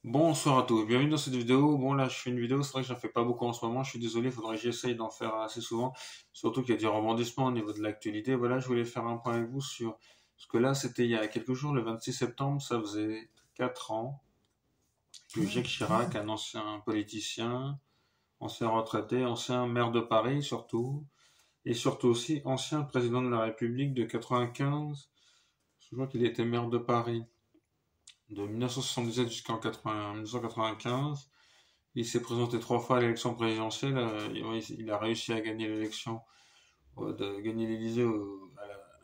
Bonsoir à tous, bienvenue dans cette vidéo. Bon là je fais une vidéo, c'est vrai que j'en fais pas beaucoup en ce moment, je suis désolé, il faudrait que j'essaye d'en faire assez souvent, surtout qu'il y a des rebondissements au niveau de l'actualité. Voilà, je voulais faire un point avec vous sur ce que là c'était il y a quelques jours, le 26 septembre, ça faisait 4 ans que Jacques Chirac, un ancien politicien, ancien retraité, ancien maire de Paris surtout, et surtout aussi ancien président de la République de 95, je crois qu'il était maire de Paris de 1977 jusqu'en 1995. Il s'est présenté 3 fois à l'élection présidentielle. Il a réussi à gagner l'élection, de gagner l'Élysée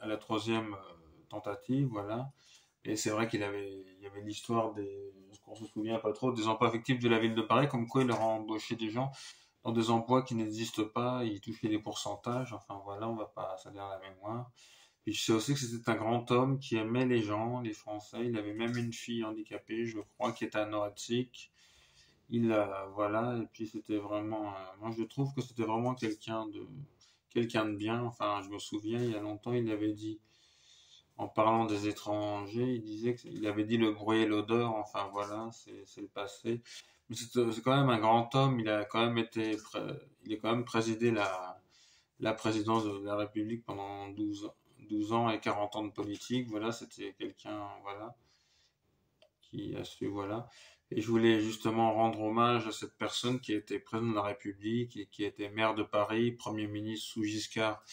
à la troisième tentative, voilà. Et c'est vrai il y avait l'histoire ce qu'on se souvient pas trop, des emplois fictifs de la ville de Paris, comme quoi il a embauché des gens dans des emplois qui n'existent pas, il touchait des pourcentages, enfin voilà, on va pas salir la mémoire. Puis je sais aussi que c'était un grand homme qui aimait les gens, les Français. Il avait même une fille handicapée, je crois, qui était anorexique. Voilà, et puis c'était vraiment, moi je trouve que c'était vraiment quelqu'un de bien. Enfin, je me souviens, il y a longtemps, il avait dit, en parlant des étrangers, il disait il avait dit le bruit et l'odeur. Enfin voilà, c'est le passé. Mais c'est quand même un grand homme. Il a quand même il a quand même présidé la présidence de la République pendant 12 ans et 40 ans de politique. Voilà, c'était quelqu'un, voilà, qui a su, voilà. Et je voulais justement rendre hommage à cette personne qui a été président de la République et qui a été maire de Paris, Premier ministre sous Giscard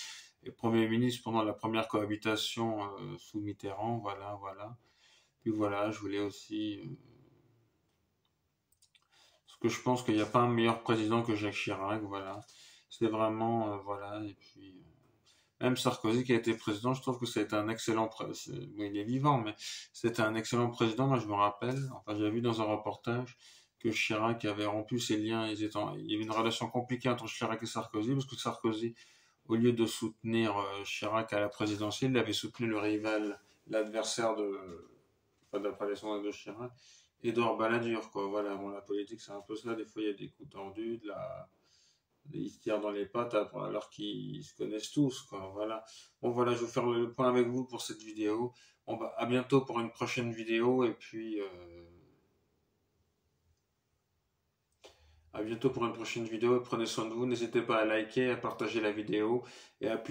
et Premier ministre pendant la première cohabitation sous Mitterrand, voilà, voilà. Puis voilà, je voulais aussi... parce que je pense qu'il n'y a pas un meilleur président que Jacques Chirac, voilà. C'est vraiment, voilà, et puis... même Sarkozy qui a été président, je trouve que c'était un excellent président. Bon, il est vivant, mais c'était un excellent président. Moi, je me rappelle, enfin, j'avais vu dans un reportage que Chirac avait rompu ses liens. Il y avait une relation compliquée entre Chirac et Sarkozy, parce que Sarkozy, au lieu de soutenir Chirac à la présidentielle, il avait soutenu le rival, l'adversaire enfin, de la présidence de Chirac, Édouard Balladur, quoi. Voilà, bon, la politique, c'est un peu ça. Des fois, il y a des coups tendus, ils se tirent dans les pattes alors qu'ils se connaissent tous, quoi. Voilà. Bon, voilà, je vais faire le point avec vous pour cette vidéo. Bon, bah, à bientôt pour une prochaine vidéo et puis à bientôt pour une prochaine vidéo. Prenez soin de vous. N'hésitez pas à liker, à partager la vidéo et à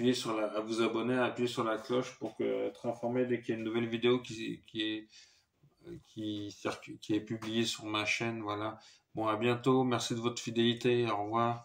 vous abonner, à appuyer sur la cloche pour être informé dès qu'il y a une nouvelle vidéo qui est publiée sur ma chaîne. Voilà. Bon, à bientôt. Merci de votre fidélité. Au revoir.